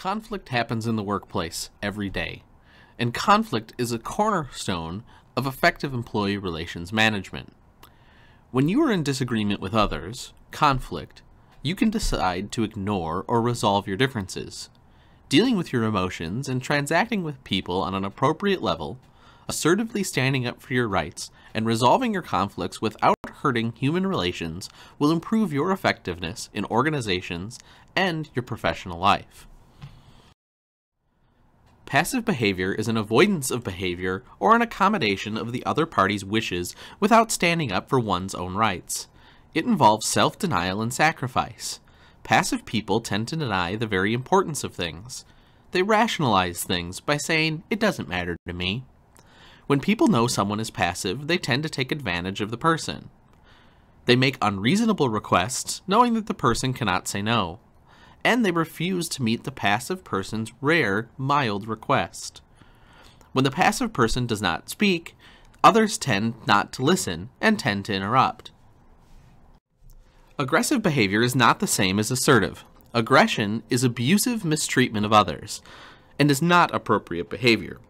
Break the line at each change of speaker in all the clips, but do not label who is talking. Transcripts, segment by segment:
Conflict happens in the workplace every day, and conflict is a cornerstone of effective employee relations management. When you are in disagreement with others, conflict, you can decide to ignore or resolve your differences. Dealing with your emotions and transacting with people on an appropriate level, assertively standing up for your rights, and resolving your conflicts without hurting human relations will improve your effectiveness in organizations and your professional life. Passive behavior is an avoidance of behavior or an accommodation of the other party's wishes without standing up for one's own rights. It involves self-denial and sacrifice. Passive people tend to deny the very importance of things. They rationalize things by saying, "It doesn't matter to me." When people know someone is passive, they tend to take advantage of the person. They make unreasonable requests, knowing that the person cannot say no. And they refuse to meet the passive person's rare, mild request. When the passive person does not speak, others tend not to listen and tend to interrupt. Aggressive behavior is not the same as assertive. Aggression is abusive mistreatment of others, and is not appropriate behavior.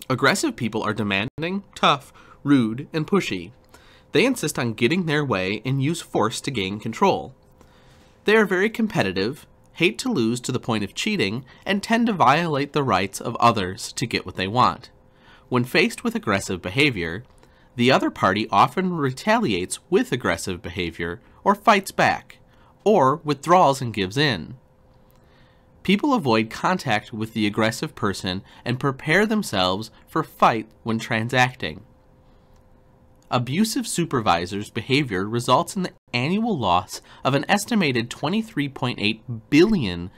Aggressive people are demanding, tough, rude, and pushy. They insist on getting their way and use force to gain control. They are very competitive, hate to lose to the point of cheating, and tend to violate the rights of others to get what they want. When faced with aggressive behavior, the other party often retaliates with aggressive behavior, or fights back, or withdraws and gives in. People avoid contact with the aggressive person and prepare themselves for fight when transacting. Abusive supervisors' behavior results in the annual loss of an estimated $23.8 billion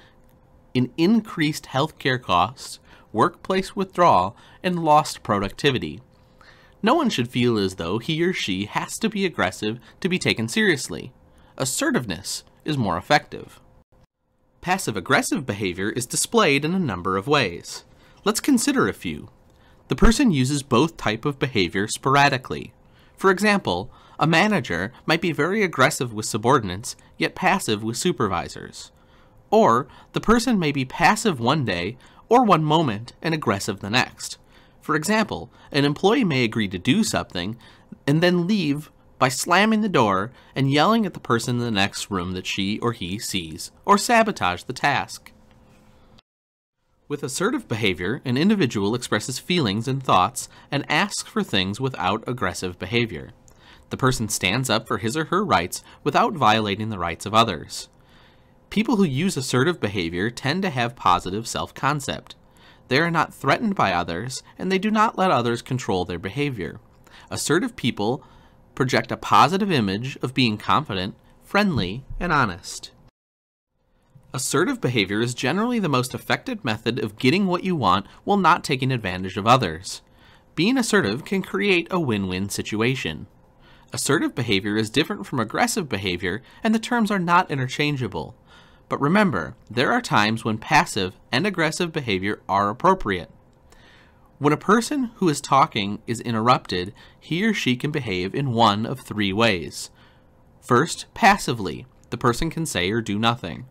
in increased healthcare costs, workplace withdrawal, and lost productivity. No one should feel as though he or she has to be aggressive to be taken seriously. Assertiveness is more effective. Passive-aggressive behavior is displayed in a number of ways. Let's consider a few. The person uses both type of behavior sporadically. For example, a manager might be very aggressive with subordinates, yet passive with supervisors. Or, the person may be passive one day, or one moment, and aggressive the next. For example, an employee may agree to do something, and then leave by slamming the door and yelling at the person in the next room that she or he sees, or sabotage the task. With assertive behavior, an individual expresses feelings and thoughts and asks for things without aggressive behavior. The person stands up for his or her rights without violating the rights of others. People who use assertive behavior tend to have positive self-concept. They are not threatened by others, and they do not let others control their behavior. Assertive people project a positive image of being confident, friendly, and honest. Assertive behavior is generally the most effective method of getting what you want while not taking advantage of others. Being assertive can create a win-win situation. Assertive behavior is different from aggressive behavior, and the terms are not interchangeable. But remember, there are times when passive and aggressive behavior are appropriate. When a person who is talking is interrupted, he or she can behave in one of three ways. First, passively, the person can say or do nothing.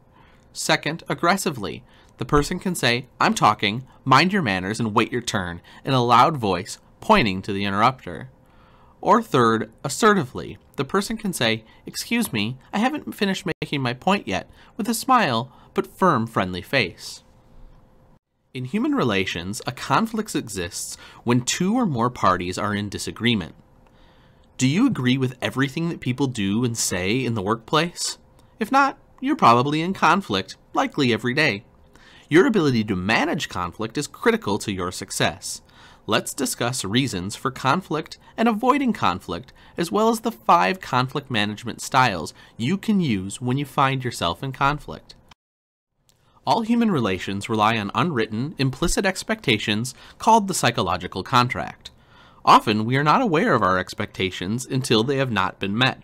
Second, aggressively, the person can say, "I'm talking, mind your manners and wait your turn," in a loud voice, pointing to the interrupter. Or third, assertively, the person can say, "Excuse me, I haven't finished making my point yet," with a smile but firm, friendly face. In human relations, a conflict exists when two or more parties are in disagreement. Do you agree with everything that people do and say in the workplace? If not, you're probably in conflict, likely every day. Your ability to manage conflict is critical to your success. Let's discuss reasons for conflict and avoiding conflict, as well as the 5 conflict management styles you can use when you find yourself in conflict. All human relations rely on unwritten, implicit expectations called the psychological contract. Often, we are not aware of our expectations until they have not been met.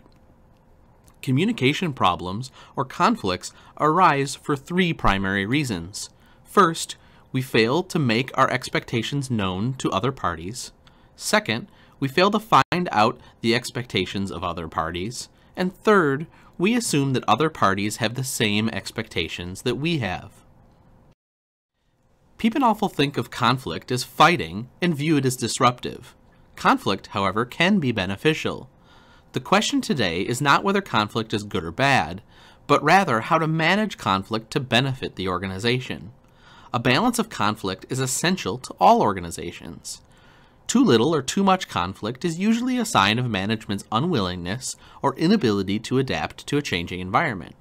Communication problems or conflicts arise for 3 primary reasons. First, we fail to make our expectations known to other parties. Second, we fail to find out the expectations of other parties. And third, we assume that other parties have the same expectations that we have. People often think of conflict as fighting and view it as disruptive. Conflict, however, can be beneficial. The question today is not whether conflict is good or bad, but rather how to manage conflict to benefit the organization. A balance of conflict is essential to all organizations. Too little or too much conflict is usually a sign of management's unwillingness or inability to adapt to a changing environment.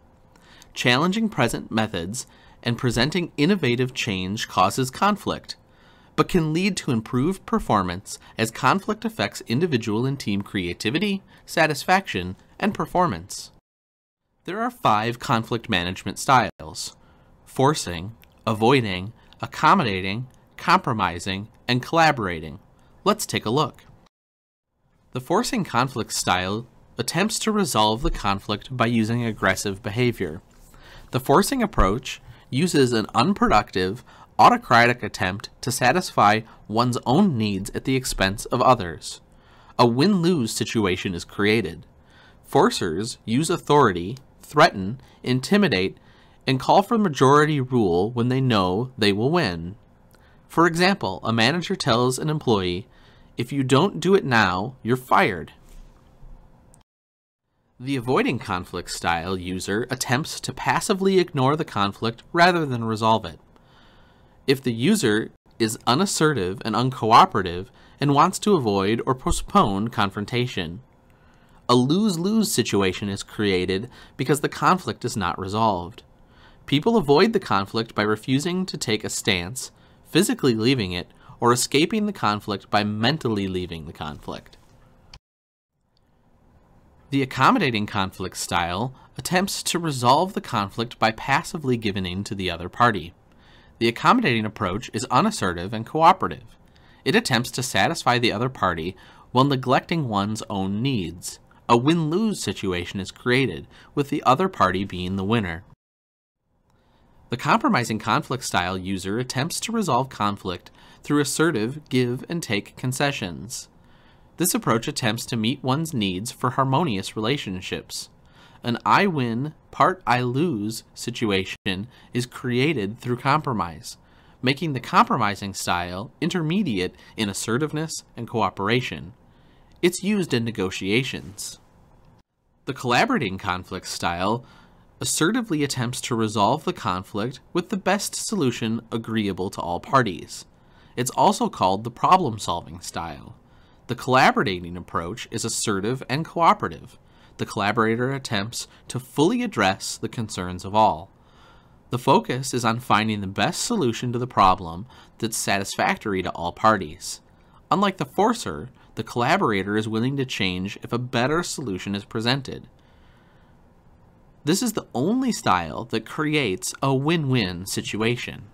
Challenging present methods and presenting innovative change causes conflict, but can lead to improved performance as conflict affects individual and team creativity, satisfaction, and performance. There are 5 conflict management styles: forcing, avoiding, accommodating, compromising, and collaborating. Let's take a look. The forcing conflict style attempts to resolve the conflict by using aggressive behavior. The forcing approach uses an unproductive, autocratic attempt to satisfy one's own needs at the expense of others. A win-lose situation is created. Forcers use authority, threaten, intimidate, and call for majority rule when they know they will win. For example, a manager tells an employee, "If you don't do it now, you're fired." The avoiding conflict style user attempts to passively ignore the conflict rather than resolve it. If the user is unassertive and uncooperative and wants to avoid or postpone confrontation, a lose-lose situation is created because the conflict is not resolved. People avoid the conflict by refusing to take a stance, physically leaving it, or escaping the conflict by mentally leaving the conflict. The accommodating conflict style attempts to resolve the conflict by passively giving in to the other party. The accommodating approach is unassertive and cooperative. It attempts to satisfy the other party while neglecting one's own needs. A win-lose situation is created, with the other party being the winner. The compromising conflict style user attempts to resolve conflict through assertive give and take concessions. This approach attempts to meet one's needs for harmonious relationships. An I win, part I lose situation is created through compromise, making the compromising style intermediate in assertiveness and cooperation. It's used in negotiations. The collaborating conflict style assertively attempts to resolve the conflict with the best solution agreeable to all parties. It's also called the problem-solving style. The collaborating approach is assertive and cooperative. The collaborator attempts to fully address the concerns of all. The focus is on finding the best solution to the problem that's satisfactory to all parties. Unlike the forcer, the collaborator is willing to change if a better solution is presented. This is the only style that creates a win-win situation.